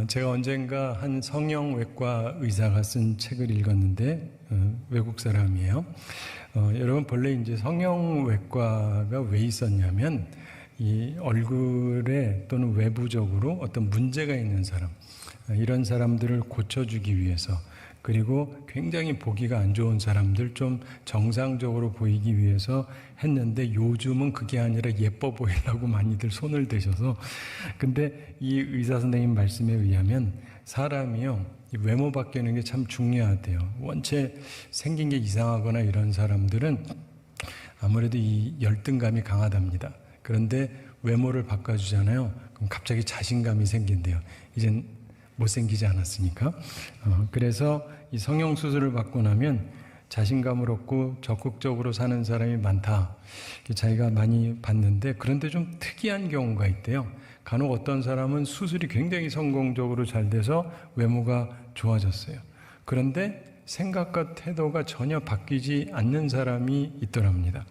제가 언젠가 한 성형외과 의사가 쓴 책을 읽었는데 외국 사람이에요. 여러분 본래 이제 성형외과가 왜 있었냐면 이 얼굴에 또는 외부적으로 어떤 문제가 있는 사람, 이런 사람들을 고쳐주기 위해서, 그리고 굉장히 보기가 안 좋은 사람들 좀 정상적으로 보이기 위해서 했는데, 요즘은 그게 아니라 예뻐 보이려고 많이들 손을 대셔서. 근데 이 의사 선생님 말씀에 의하면 사람이요, 이 외모 바뀌는 게 참 중요하대요. 원체 생긴 게 이상하거나 이런 사람들은 아무래도 이 열등감이 강하답니다. 그런데 외모를 바꿔주잖아요. 그럼 갑자기 자신감이 생긴대요. 이젠 못생기지 않았으니까. 그래서 이 성형수술을 받고 나면 자신감을 얻고 적극적으로 사는 사람이 많다. 자기가 많이 봤는데, 그런데 좀 특이한 경우가 있대요. 간혹 어떤 사람은 수술이 굉장히 성공적으로 잘 돼서 외모가 좋아졌어요. 그런데 생각과 태도가 전혀 바뀌지 않는 사람이 있더랍니다.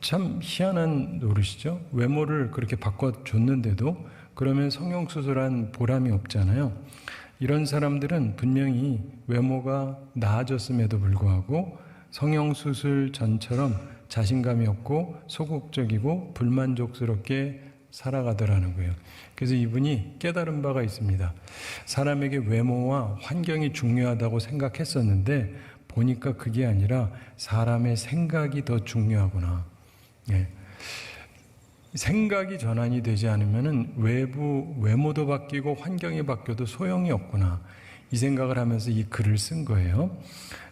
참 희한한 노릇이죠. 외모를 그렇게 바꿔줬는데도 그러면 성형수술한 보람이 없잖아요. 이런 사람들은 분명히 외모가 나아졌음에도 불구하고 성형수술 전처럼 자신감이 없고 소극적이고 불만족스럽게 살아가더라는 거예요. 그래서 이분이 깨달은 바가 있습니다. 사람에게 외모와 환경이 중요하다고 생각했었는데 보니까 그게 아니라 사람의 생각이 더 중요하구나. 예. 생각이 전환이 되지 않으면 외모도 바뀌고 환경이 바뀌어도 소용이 없구나. 이 생각을 하면서 이 글을 쓴 거예요.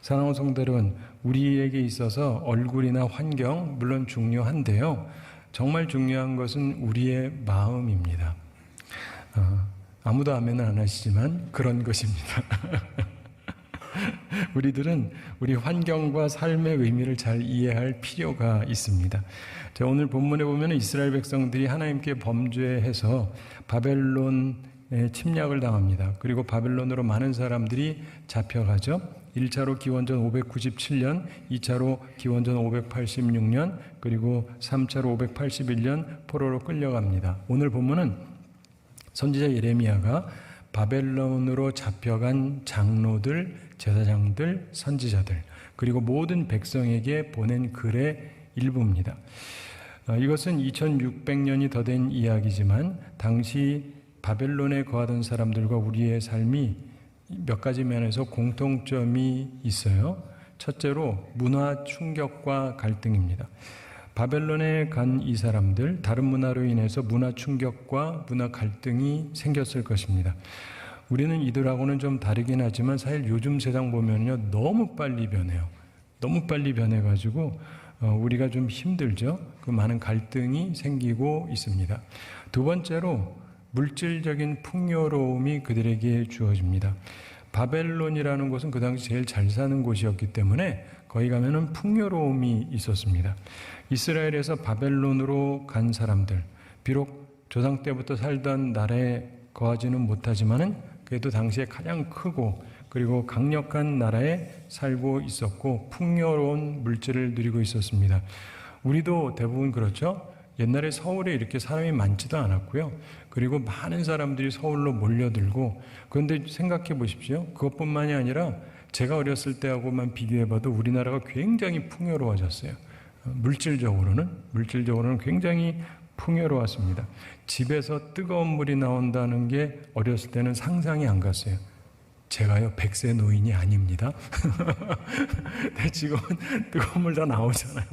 사랑하는 성도 여러분, 우리에게 있어서 얼굴이나 환경 물론 중요한데요. 정말 중요한 것은 우리의 마음입니다. 아무도 아멘은 안 하시지만 그런 것입니다. 우리들은 우리 환경과 삶의 의미를 잘 이해할 필요가 있습니다. 자, 오늘 본문에 보면 이스라엘 백성들이 하나님께 범죄해서 바벨론에 침략을 당합니다. 그리고 바벨론으로 많은 사람들이 잡혀가죠. 1차로 기원전 597년, 2차로 기원전 586년, 그리고 3차로 581년 포로로 끌려갑니다. 오늘 본문은 선지자 예레미야가 바벨론으로 잡혀간 장로들, 제사장들, 선지자들, 그리고 모든 백성에게 보낸 글의 일부입니다. 이것은 2600년이 더 된 이야기지만 당시 바벨론에 거하던 사람들과 우리의 삶이 몇 가지 면에서 공통점이 있어요. 첫째로 문화 충격과 갈등입니다. 바벨론에 간 이 사람들, 다른 문화로 인해서 문화 충격과 문화 갈등이 생겼을 것입니다. 우리는 이들하고는 좀 다르긴 하지만 사실 요즘 세상 보면요, 너무 빨리 변해요. 너무 빨리 변해가지고 우리가 좀 힘들죠. 그 많은 갈등이 생기고 있습니다. 두 번째로 물질적인 풍요로움이 그들에게 주어집니다. 바벨론이라는 곳은 그 당시 제일 잘 사는 곳이었기 때문에 거기 가면은 풍요로움이 있었습니다. 이스라엘에서 바벨론으로 간 사람들, 비록 조상 때부터 살던 나라에 거하지는 못하지만은 그래도 당시에 가장 크고 그리고 강력한 나라에 살고 있었고 풍요로운 물질을 누리고 있었습니다. 우리도 대부분 그렇죠. 옛날에 서울에 이렇게 사람이 많지도 않았고요. 그리고 많은 사람들이 서울로 몰려들고, 그런데 생각해 보십시오. 그것뿐만이 아니라 제가 어렸을 때하고만 비교해봐도 우리나라가 굉장히 풍요로워졌어요. 물질적으로는 굉장히 풍요로웠습니다. 집에서 뜨거운 물이 나온다는 게 어렸을 때는 상상이 안 갔어요. 제가요, 100세 노인이 아닙니다. 지금은 뜨거운 물 다 나오잖아요.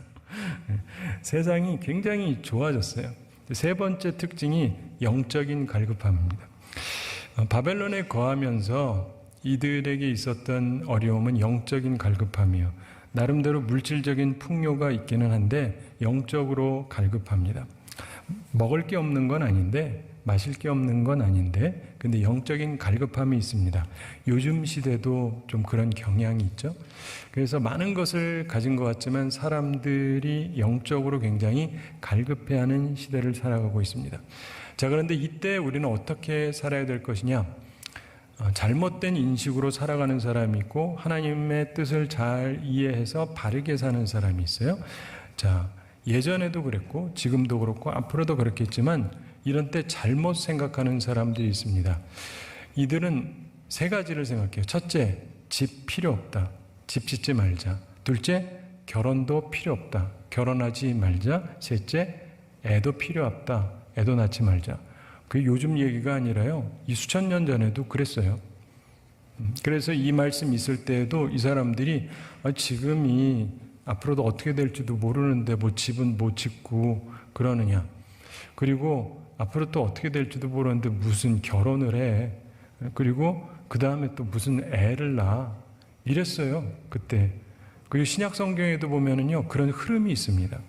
세상이 굉장히 좋아졌어요. 세 번째 특징이 영적인 갈급함입니다. 바벨론에 거하면서 이들에게 있었던 어려움은 영적인 갈급함이요. 나름대로 물질적인 풍요가 있기는 한데 영적으로 갈급합니다. 먹을 게 없는 건 아닌데, 마실 게 없는 건 아닌데, 근데 영적인 갈급함이 있습니다. 요즘 시대도 좀 그런 경향이 있죠. 그래서 많은 것을 가진 것 같지만 사람들이 영적으로 굉장히 갈급해하는 시대를 살아가고 있습니다. 자, 그런데 이때 우리는 어떻게 살아야 될 것이냐? 잘못된 인식으로 살아가는 사람이 있고 하나님의 뜻을 잘 이해해서 바르게 사는 사람이 있어요. 자, 예전에도 그랬고 지금도 그렇고 앞으로도 그렇겠지만 이런 때 잘못 생각하는 사람들이 있습니다. 이들은 세 가지를 생각해요. 첫째, 집 필요 없다. 집 짓지 말자. 둘째, 결혼도 필요 없다. 결혼하지 말자. 셋째, 애도 필요 없다. 애도 낳지 말자. 그게 요즘 얘기가 아니라요. 이 수천 년 전에도 그랬어요. 그래서 이 말씀 있을 때에도 이 사람들이 지금이 앞으로도 어떻게 될지도 모르는데 뭐 집은 못 짓고 그러느냐. 그리고 앞으로 또 어떻게 될지도 모르는데 무슨 결혼을 해. 그리고 그 다음에 또 무슨 애를 낳아. 이랬어요. 그때. 그리고 신약 성경에도 보면은요. 그런 흐름이 있습니다.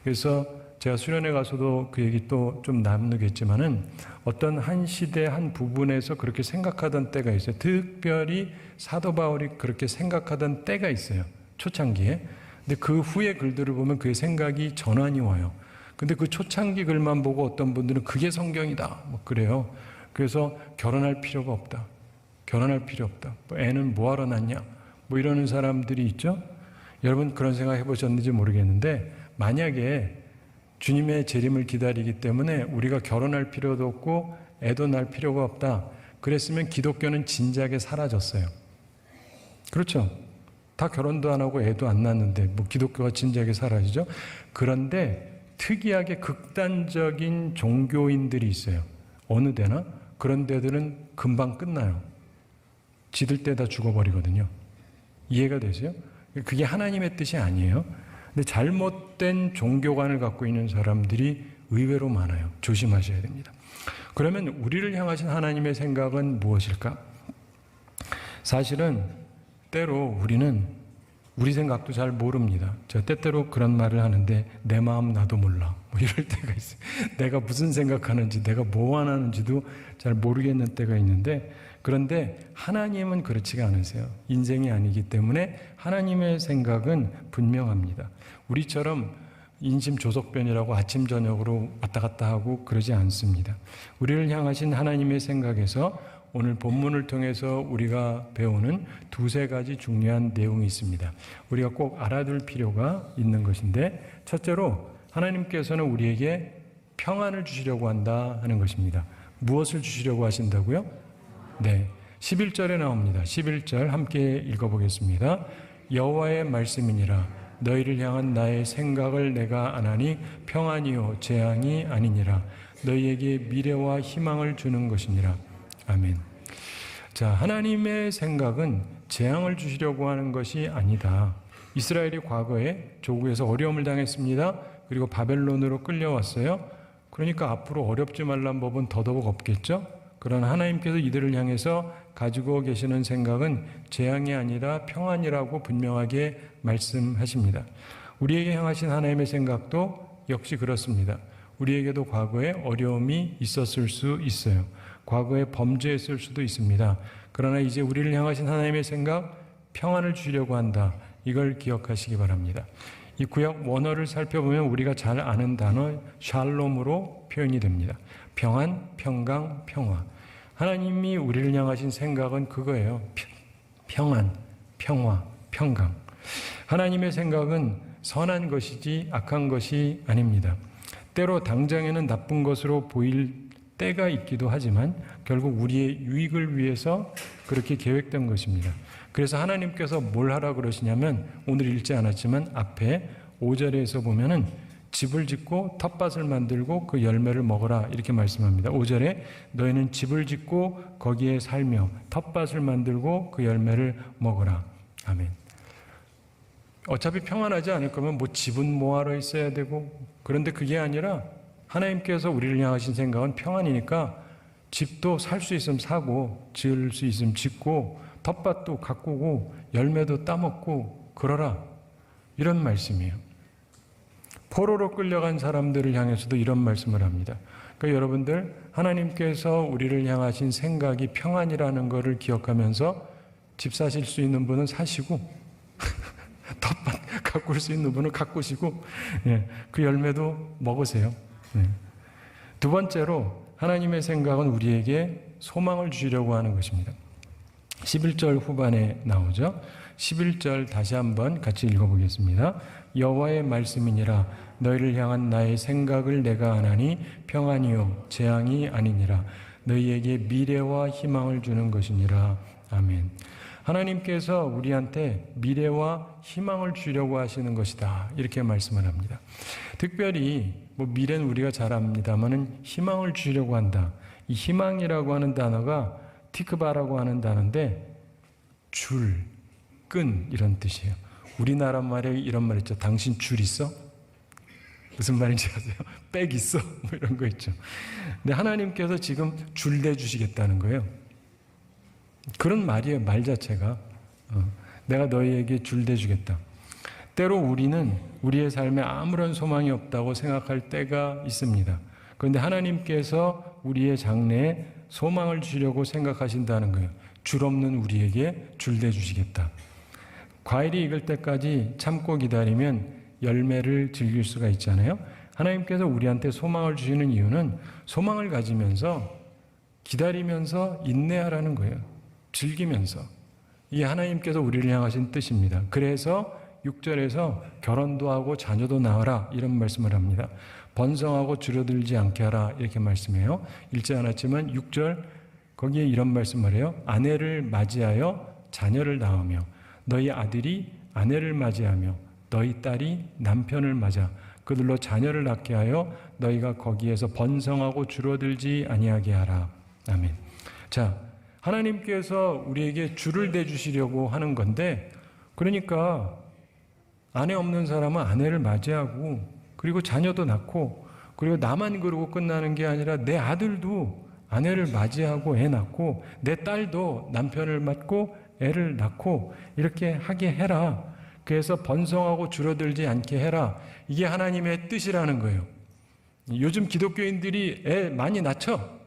그래서 제가 수련회 가서도 그 얘기 또 좀 나누겠지만은 어떤 한 시대 한 부분에서 그렇게 생각하던 때가 있어요. 특별히 사도 바울이 그렇게 생각하던 때가 있어요. 초창기에. 근데 그 후의 글들을 보면 그의 생각이 전환이 와요. 근데 그 초창기 글만 보고 어떤 분들은 그게 성경이다. 뭐 그래요. 그래서 결혼할 필요가 없다. 결혼할 필요 없다. 뭐 애는 뭐하러 낳냐. 뭐 이러는 사람들이 있죠. 여러분 그런 생각 해보셨는지 모르겠는데 만약에 주님의 재림을 기다리기 때문에 우리가 결혼할 필요도 없고 애도 낳을 필요가 없다. 그랬으면 기독교는 진작에 사라졌어요. 그렇죠? 다 결혼도 안 하고 애도 안 낳는데 뭐 기독교가 진작에 사라지죠? 그런데 특이하게 극단적인 종교인들이 있어요. 어느 데나 그런 데들은 금방 끝나요. 지들 때 다 죽어버리거든요. 이해가 되세요? 그게 하나님의 뜻이 아니에요. 근데 잘못된 종교관을 갖고 있는 사람들이 의외로 많아요. 조심하셔야 됩니다. 그러면 우리를 향하신 하나님의 생각은 무엇일까? 사실은 때로 우리는 우리 생각도 잘 모릅니다. 제가 때때로 그런 말을 하는데 내 마음 나도 몰라. 뭐 이럴 때가 있어요. 내가 무슨 생각하는지 내가 뭐 원하는지도 잘 모르겠는 때가 있는데 그런데 하나님은 그렇지가 않으세요. 인생이 아니기 때문에 하나님의 생각은 분명합니다. 우리처럼 인심조석변이라고 아침 저녁으로 왔다 갔다 하고 그러지 않습니다. 우리를 향하신 하나님의 생각에서 오늘 본문을 통해서 우리가 배우는 두세 가지 중요한 내용이 있습니다. 우리가 꼭 알아둘 필요가 있는 것인데 첫째로 하나님께서는 우리에게 평안을 주시려고 한다 하는 것입니다. 무엇을 주시려고 하신다고요? 네, 11절에 나옵니다. 11절 함께 읽어보겠습니다. 여호와의 말씀이니라 너희를 향한 나의 생각을 내가 아나니 평안이요 재앙이 아니니라 너희에게 미래와 희망을 주는 것이니라. 아멘. 자, 하나님의 생각은 재앙을 주시려고 하는 것이 아니다. 이스라엘이 과거에 조국에서 어려움을 당했습니다. 그리고 바벨론으로 끌려왔어요. 그러니까 앞으로 어렵지 말란 법은 더더욱 없겠죠. 그러나 하나님께서 이들을 향해서 가지고 계시는 생각은 재앙이 아니라 평안이라고 분명하게 말씀하십니다. 우리에게 향하신 하나님의 생각도 역시 그렇습니다. 우리에게도 과거에 어려움이 있었을 수 있어요. 과거에 범죄했을 수도 있습니다. 그러나 이제 우리를 향하신 하나님의 생각, 평안을 주시려고 한다. 이걸 기억하시기 바랍니다. 이 구약 원어를 살펴보면 우리가 잘 아는 단어 샬롬으로 표현이 됩니다. 평안, 평강, 평화. 하나님이 우리를 향하신 생각은 그거예요. 평안, 평화, 평강. 하나님의 생각은 선한 것이지 악한 것이 아닙니다. 때로 당장에는 나쁜 것으로 보일 때가 있기도 하지만 결국 우리의 유익을 위해서 그렇게 계획된 것입니다. 그래서 하나님께서 뭘 하라 그러시냐면 오늘 읽지 않았지만 앞에 5절에서 보면은 집을 짓고 텃밭을 만들고 그 열매를 먹어라 이렇게 말씀합니다. 5절에 너희는 집을 짓고 거기에 살며 텃밭을 만들고 그 열매를 먹어라. 아멘. 어차피 평안하지 않을 거면 뭐 집은 뭐하러 있어야 되고 그런데 그게 아니라 하나님께서 우리를 향하신 생각은 평안이니까 집도 살 수 있으면 사고 지을 수 있으면 짓고 텃밭도 가꾸고 열매도 따먹고 그러라 이런 말씀이에요. 포로로 끌려간 사람들을 향해서도 이런 말씀을 합니다. 그러니까 여러분들 하나님께서 우리를 향하신 생각이 평안이라는 것을 기억하면서 집 사실 수 있는 분은 사시고 텃밭 가꿀 수 있는 분은 가꾸시고 그 열매도 먹으세요. 두 번째로 하나님의 생각은 우리에게 소망을 주시려고 하는 것입니다. 11절 후반에 나오죠. 11절 다시 한번 같이 읽어보겠습니다. 여호와의 말씀이니라 너희를 향한 나의 생각을 내가 아나니 평안이요 재앙이 아니니라 너희에게 미래와 희망을 주는 것이니라. 아멘. 하나님께서 우리한테 미래와 희망을 주려고 하시는 것이다. 이렇게 말씀을 합니다. 특별히 미래는 우리가 잘 압니다만은 희망을 주려고 한다. 이 희망이라고 하는 단어가 티크바라고 하는 단어인데 줄, 끈 이런 뜻이에요. 우리나라 말에 이런 말 있죠. 당신 줄 있어? 무슨 말인지 아세요? 백 있어? 이런 거 있죠. 근데 하나님께서 지금 줄 대주시겠다는 거예요. 그런 말이에요. 말 자체가. 내가 너희에게 줄 대주겠다. 때로 우리는 우리의 삶에 아무런 소망이 없다고 생각할 때가 있습니다. 그런데 하나님께서 우리의 장래에 소망을 주려고 생각하신다는 거예요. 줄 없는 우리에게 줄 대주시겠다. 과일이 익을 때까지 참고 기다리면 열매를 즐길 수가 있잖아요. 하나님께서 우리한테 소망을 주시는 이유는 소망을 가지면서 기다리면서 인내하라는 거예요. 즐기면서. 이게 하나님께서 우리를 향하신 뜻입니다. 그래서 6절에서 결혼도 하고 자녀도 낳아라 이런 말씀을 합니다. 번성하고 줄어들지 않게 하라 이렇게 말씀해요. 읽지 않았지만 6절 거기에 이런 말씀을 해요. 아내를 맞이하여 자녀를 낳으며 너희 아들이 아내를 맞이하며 너희 딸이 남편을 맞아 그들로 자녀를 낳게 하여 너희가 거기에서 번성하고 줄어들지 아니하게 하라. 아멘. 자, 하나님께서 우리에게 줄을 대주시려고 하는 건데 그러니까 아내 없는 사람은 아내를 맞이하고 그리고 자녀도 낳고 그리고 나만 그러고 끝나는 게 아니라 내 아들도 아내를 맞이하고 애 낳고 내 딸도 남편을 맞고 애를 낳고 이렇게 하게 해라. 그래서 번성하고 줄어들지 않게 해라. 이게 하나님의 뜻이라는 거예요. 요즘 기독교인들이 애 많이 낳죠?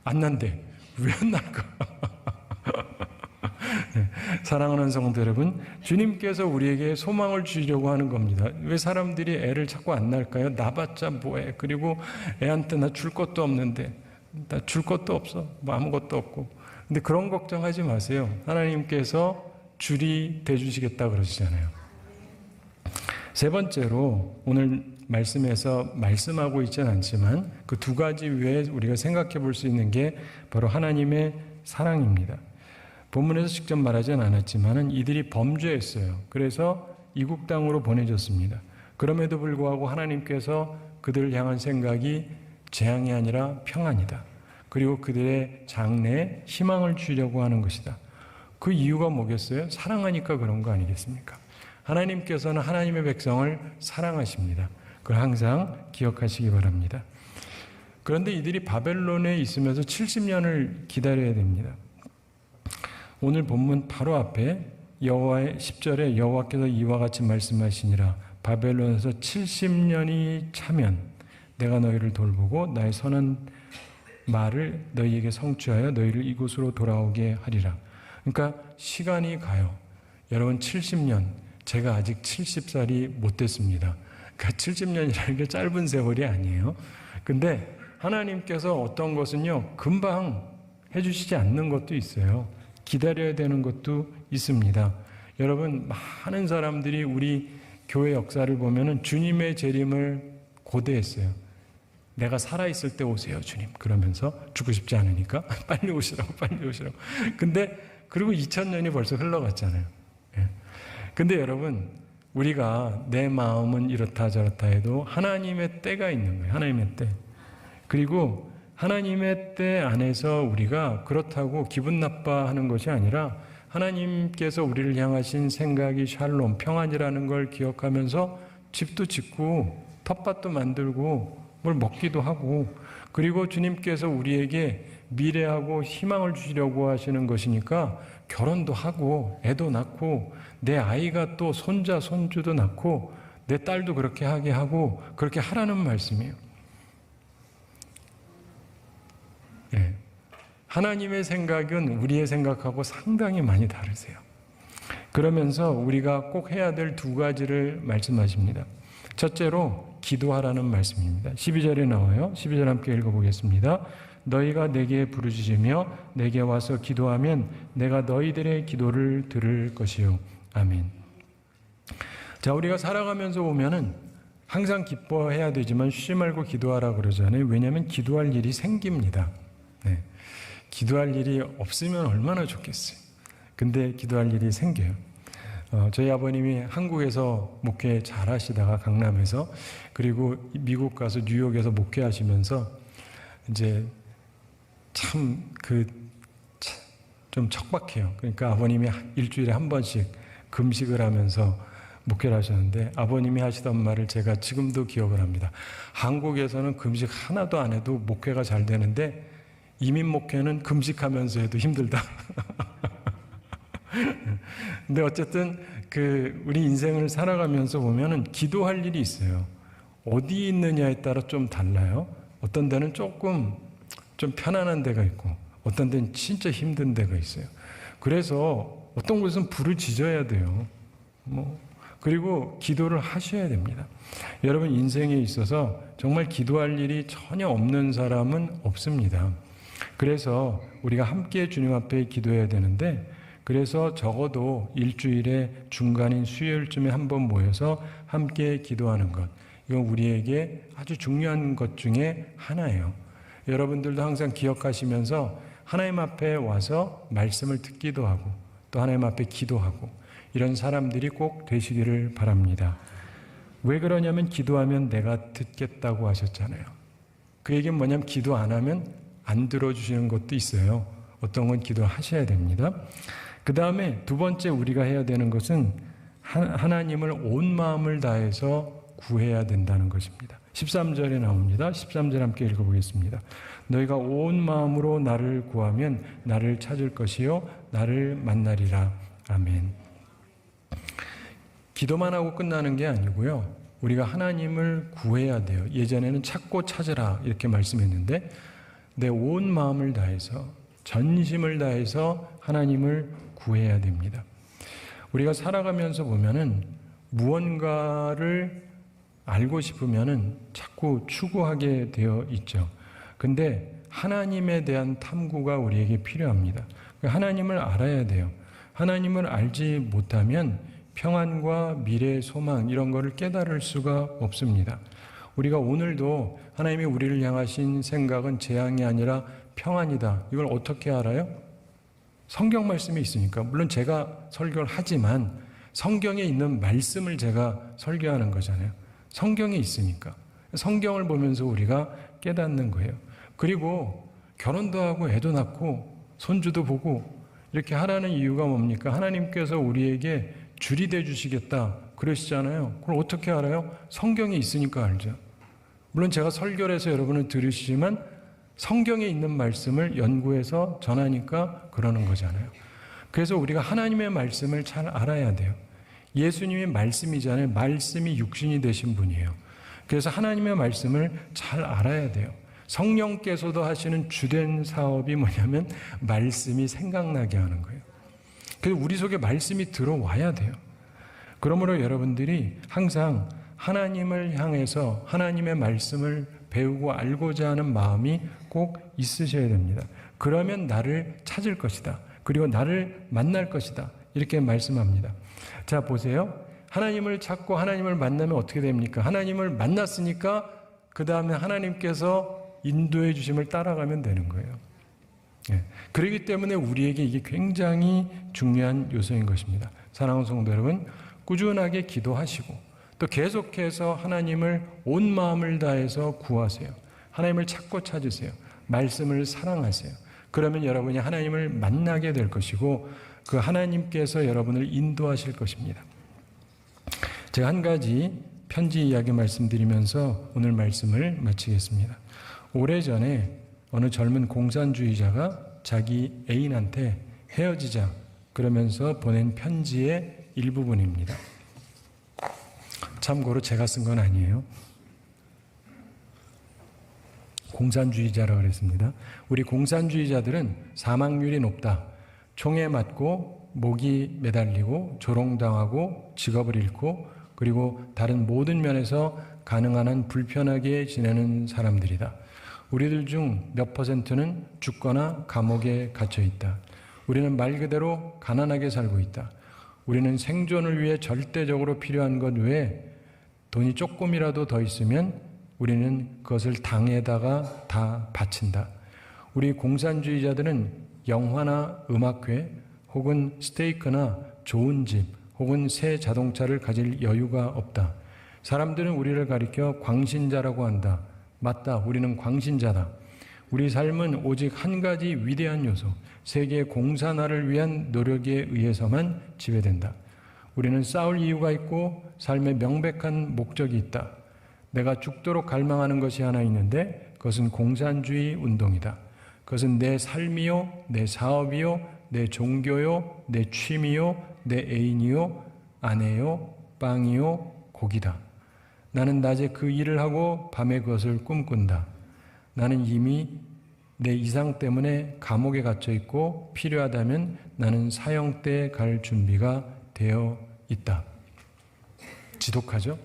안 난대. 왜 안 낳을까? 네, 사랑하는 성도 여러분, 주님께서 우리에게 소망을 주려고 하는 겁니다. 왜 사람들이 애를 자꾸 안 낳을까요? 낳아봤자 뭐해? 그리고 애한테 나 줄 것도 없는데, 나 줄 것도 없어. 뭐 아무것도 없고. 근데 그런 걱정하지 마세요. 하나님께서 줄이 대주시겠다 그러시잖아요. 세 번째로 오늘 말씀에서 말씀하고 있지는 않지만 그 두 가지 외에 우리가 생각해 볼 수 있는 게 바로 하나님의 사랑입니다. 본문에서 직접 말하지는 않았지만 이들이 범죄했어요. 그래서 이국 땅으로 보내졌습니다. 그럼에도 불구하고 하나님께서 그들을 향한 생각이 재앙이 아니라 평안이다. 그리고 그들의 장래에 희망을 주려고 하는 것이다. 그 이유가 뭐겠어요? 사랑하니까 그런 거 아니겠습니까? 하나님께서는 하나님의 백성을 사랑하십니다. 그걸 항상 기억하시기 바랍니다. 그런데 이들이 바벨론에 있으면서 70년을 기다려야 됩니다. 오늘 본문 바로 앞에 여호와의 10절에 여호와께서 이와 같이 말씀하시니라 바벨론에서 70년이 차면 내가 너희를 돌보고 나의 선한 말을 너희에게 성취하여 너희를 이곳으로 돌아오게 하리라. 그러니까 시간이 가요. 여러분 70년, 제가 아직 70살이 못 됐습니다. 그러니까 70년이라는 게 짧은 세월이 아니에요. 근데 하나님께서 어떤 것은요, 금방 해주시지 않는 것도 있어요. 기다려야 되는 것도 있습니다. 여러분, 많은 사람들이 우리 교회 역사를 보면은 주님의 재림을 고대했어요. 내가 살아있을 때 오세요, 주님. 그러면서 죽고 싶지 않으니까 빨리 오시라고, 빨리 오시라고. 근데 그리고 2000년이 벌써 흘러갔잖아요. 예. 근데 여러분, 우리가 내 마음은 이렇다 저렇다 해도 하나님의 때가 있는 거예요. 하나님의 때. 그리고 하나님의 때 안에서 우리가 그렇다고 기분 나빠하는 것이 아니라 하나님께서 우리를 향하신 생각이 샬롬, 평안이라는 걸 기억하면서 집도 짓고 텃밭도 만들고 뭘 먹기도 하고 그리고 주님께서 우리에게 미래하고 희망을 주시려고 하시는 것이니까 결혼도 하고 애도 낳고 내 아이가 또 손자, 손주도 낳고 내 딸도 그렇게 하게 하고 그렇게 하라는 말씀이에요. 예. 하나님의 생각은 우리의 생각하고 상당히 많이 다르세요. 그러면서 우리가 꼭 해야 될 두 가지를 말씀하십니다. 첫째로 기도하라는 말씀입니다. 12절에 나와요. 12절 함께 읽어보겠습니다. 너희가 내게 부르짖으며 내게 와서 기도하면 내가 너희들의 기도를 들을 것이요. 아멘. 자, 우리가 살아가면서 보면은 항상 기뻐해야 되지만 쉬지 말고 기도하라 그러잖아요. 왜냐하면 기도할 일이 생깁니다. 네. 기도할 일이 없으면 얼마나 좋겠어요. 근데 기도할 일이 생겨요. 저희 아버님이 한국에서 목회 잘 하시다가 강남에서, 그리고 미국 가서 뉴욕에서 목회하시면서 이제 참 좀 척박해요. 그러니까 아버님이 일주일에 한 번씩 금식을 하면서 목회를 하셨는데, 아버님이 하시던 말을 제가 지금도 기억을 합니다. 한국에서는 금식 하나도 안 해도 목회가 잘 되는데 이민 목회는 금식하면서 해도 힘들다. 근데 어쨌든 우리 인생을 살아가면서 보면은 기도할 일이 있어요. 어디 있느냐에 따라 좀 달라요. 어떤 데는 조금 좀 편안한 데가 있고, 어떤 데는 진짜 힘든 데가 있어요. 그래서 어떤 곳은 부르짖어야 돼요. 그리고 기도를 하셔야 됩니다. 여러분, 인생에 있어서 정말 기도할 일이 전혀 없는 사람은 없습니다. 그래서 우리가 함께 주님 앞에 기도해야 되는데, 그래서 적어도 일주일에 중간인 수요일쯤에 한번 모여서 함께 기도하는 것, 이건 우리에게 아주 중요한 것 중에 하나예요. 여러분들도 항상 기억하시면서 하나님 앞에 와서 말씀을 듣기도 하고 또 하나님 앞에 기도하고 이런 사람들이 꼭 되시기를 바랍니다. 왜 그러냐면 기도하면 내가 듣겠다고 하셨잖아요. 그 얘기는 뭐냐면 기도 안 하면 안 들어주시는 것도 있어요. 어떤 건 기도하셔야 됩니다. 그 다음에 두 번째 우리가 해야 되는 것은 하나님을 온 마음을 다해서 구해야 된다는 것입니다. 13절에 나옵니다. 13절 함께 읽어보겠습니다. 너희가 온 마음으로 나를 구하면 나를 찾을 것이요 나를 만나리라. 아멘. 기도만 하고 끝나는 게 아니고요. 우리가 하나님을 구해야 돼요. 예전에는 찾고 찾으라 이렇게 말씀했는데, 내 온 마음을 다해서 전심을 다해서 하나님을 구해야 됩니다. 우리가 살아가면서 보면은 무언가를 알고 싶으면은 자꾸 추구하게 되어 있죠. 근데 하나님에 대한 탐구가 우리에게 필요합니다. 하나님을 알아야 돼요. 하나님을 알지 못하면 평안과 미래, 소망 이런 거를 깨달을 수가 없습니다. 우리가 오늘도 하나님이 우리를 향하신 생각은 재앙이 아니라 평안이다. 이걸 어떻게 알아요? 성경 말씀이 있으니까. 물론 제가 설교를 하지만 성경에 있는 말씀을 제가 설교하는 거잖아요. 성경에 있으니까. 성경을 보면서 우리가 깨닫는 거예요. 그리고 결혼도 하고 애도 낳고 손주도 보고 이렇게 하라는 이유가 뭡니까? 하나님께서 우리에게 줄이 돼 주시겠다 그러시잖아요. 그걸 어떻게 알아요? 성경에 있으니까 알죠. 물론 제가 설교를 해서 여러분은 들으시지만 성경에 있는 말씀을 연구해서 전하니까 그러는 거잖아요. 그래서 우리가 하나님의 말씀을 잘 알아야 돼요. 예수님이 말씀이잖아요. 말씀이 육신이 되신 분이에요. 그래서 하나님의 말씀을 잘 알아야 돼요. 성령께서도 하시는 주된 사업이 뭐냐면 말씀이 생각나게 하는 거예요. 그래서 우리 속에 말씀이 들어와야 돼요. 그러므로 여러분들이 항상 하나님을 향해서 하나님의 말씀을 배우고 알고자 하는 마음이 꼭 있으셔야 됩니다. 그러면 나를 찾을 것이다. 그리고 나를 만날 것이다. 이렇게 말씀합니다. 자, 보세요. 하나님을 찾고 하나님을 만나면 어떻게 됩니까? 하나님을 만났으니까 그 다음에 하나님께서 인도해 주심을 따라가면 되는 거예요. 그렇기 때문에 우리에게 이게 굉장히 중요한 요소인 것입니다. 사랑하는 성도 여러분, 꾸준하게 기도하시고 또 계속해서 하나님을 온 마음을 다해서 구하세요. 하나님을 찾고 찾으세요. 말씀을 사랑하세요. 그러면 여러분이 하나님을 만나게 될 것이고 그 하나님께서 여러분을 인도하실 것입니다. 제가 한 가지 편지 이야기 말씀드리면서 오늘 말씀을 마치겠습니다. 오래전에 어느 젊은 공산주의자가 자기 애인한테 헤어지자 그러면서 보낸 편지의 일부분입니다. 참고로 제가 쓴 건 아니에요. 공산주의자라고 그랬습니다. 우리 공산주의자들은 사망률이 높다. 총에 맞고 목이 매달리고 조롱당하고 직업을 잃고 그리고 다른 모든 면에서 가능한 한 불편하게 지내는 사람들이다. 우리들 중 몇 퍼센트는 죽거나 감옥에 갇혀 있다. 우리는 말 그대로 가난하게 살고 있다. 우리는 생존을 위해 절대적으로 필요한 것 외에 돈이 조금이라도 더 있으면 우리는 그것을 당에다가 다 바친다. 우리 공산주의자들은 영화나 음악회 혹은 스테이크나 좋은 집 혹은 새 자동차를 가질 여유가 없다. 사람들은 우리를 가리켜 광신자라고 한다. 맞다. 우리는 광신자다. 우리 삶은 오직 한 가지 위대한 요소, 세계 공산화를 위한 노력에 의해서만 지배된다. 우리는 싸울 이유가 있고 삶에 명백한 목적이 있다. 내가 죽도록 갈망하는 것이 하나 있는데 그것은 공산주의 운동이다. 그것은 내 삶이요, 내 사업이요, 내 종교요, 내 취미요, 내 애인이요, 아내요, 빵이요, 고기다. 나는 낮에 그 일을 하고 밤에 그것을 꿈꾼다. 나는 이미 내 이상 때문에 감옥에 갇혀 있고 필요하다면 나는 사형대에 갈 준비가 되어 있다. 지독하죠?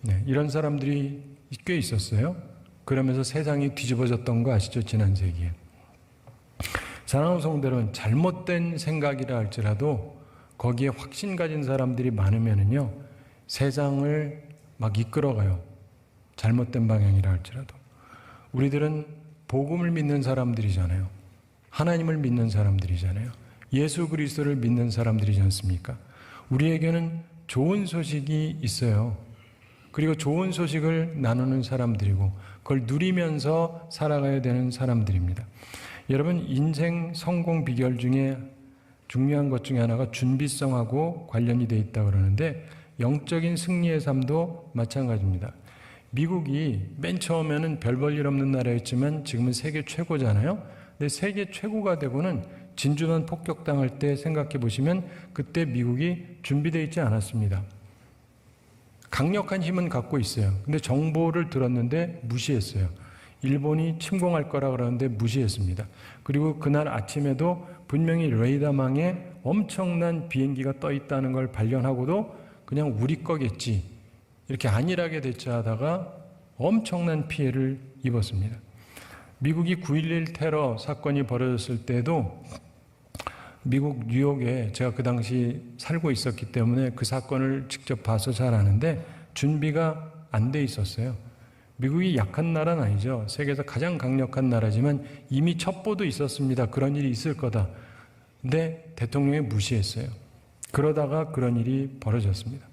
네, 이런 사람들이 꽤 있었어요. 그러면서 세상이 뒤집어졌던 거 아시죠? 지난 세기에. 사랑하는 성도들은 잘못된 생각이라 할지라도 거기에 확신 가진 사람들이 많으면은요, 세상을 막 이끌어가요. 잘못된 방향이라 할지라도. 우리들은 복음을 믿는 사람들이잖아요. 하나님을 믿는 사람들이잖아요. 예수 그리스도를 믿는 사람들이지 않습니까? 우리에게는 좋은 소식이 있어요. 그리고 좋은 소식을 나누는 사람들이고 그걸 누리면서 살아가야 되는 사람들입니다. 여러분, 인생 성공 비결 중에 중요한 것 중에 하나가 준비성하고 관련이 돼 있다고 그러는데 영적인 승리의 삶도 마찬가지입니다. 미국이 맨 처음에는 별 볼 일 없는 나라였지만 지금은 세계 최고잖아요. 근데 세계 최고가 되고는 진주만 폭격당할 때 생각해 보시면 그때 미국이 준비되어 있지 않았습니다. 강력한 힘은 갖고 있어요. 근데 정보를 들었는데 무시했어요. 일본이 침공할 거라 그러는데 무시했습니다. 그리고 그날 아침에도 분명히 레이더망에 엄청난 비행기가 떠 있다는 걸 발견하고도 그냥 우리 거겠지 이렇게 안일하게 대처하다가 엄청난 피해를 입었습니다. 미국이 9.11 테러 사건이 벌어졌을 때도 미국 뉴욕에 제가 그 당시 살고 있었기 때문에 그 사건을 직접 봐서 잘 아는데 준비가 안 돼 있었어요. 미국이 약한 나라는 아니죠. 세계에서 가장 강력한 나라지만 이미 첩보도 있었습니다. 그런 일이 있을 거다. 근데 대통령이 무시했어요. 그러다가 그런 일이 벌어졌습니다.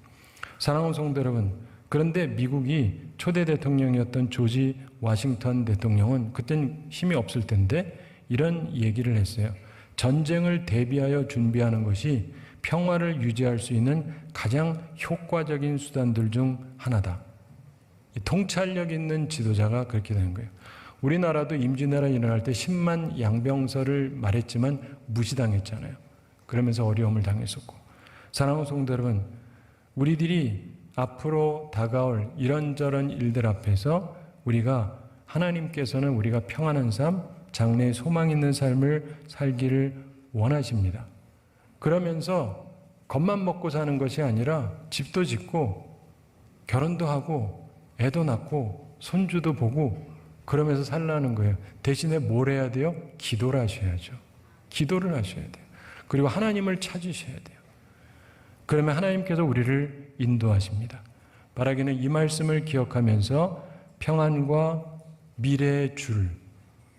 사랑하는 성도 여러분, 그런데 미국이 초대 대통령이었던 조지 워싱턴 대통령은 그땐 힘이 없을 텐데 이런 얘기를 했어요. 전쟁을 대비하여 준비하는 것이 평화를 유지할 수 있는 가장 효과적인 수단들 중 하나다. 통찰력 있는 지도자가 그렇게 되는 거예요. 우리나라도 임진왜란 일어날 때 10만 양병설을 말했지만 무시당했잖아요. 그러면서 어려움을 당했었고. 사랑하는 성도 여러분, 우리들이 앞으로 다가올 이런저런 일들 앞에서 우리가 하나님께서는 우리가 평안한 삶, 장래에 소망 있는 삶을 살기를 원하십니다. 그러면서 겉만 먹고 사는 것이 아니라 집도 짓고 결혼도 하고 애도 낳고 손주도 보고 그러면서 살라는 거예요. 대신에 뭘 해야 돼요? 기도를 하셔야죠. 기도를 하셔야 돼요. 그리고 하나님을 찾으셔야 돼요. 그러면 하나님께서 우리를 인도하십니다. 바라기는 이 말씀을 기억하면서 평안과 미래의 줄,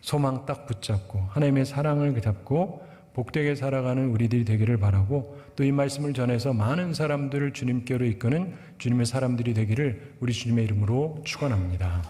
소망 딱 붙잡고 하나님의 사랑을 잡고 복되게 살아가는 우리들이 되기를 바라고 또 이 말씀을 전해서 많은 사람들을 주님께로 이끄는 주님의 사람들이 되기를 우리 주님의 이름으로 축원합니다.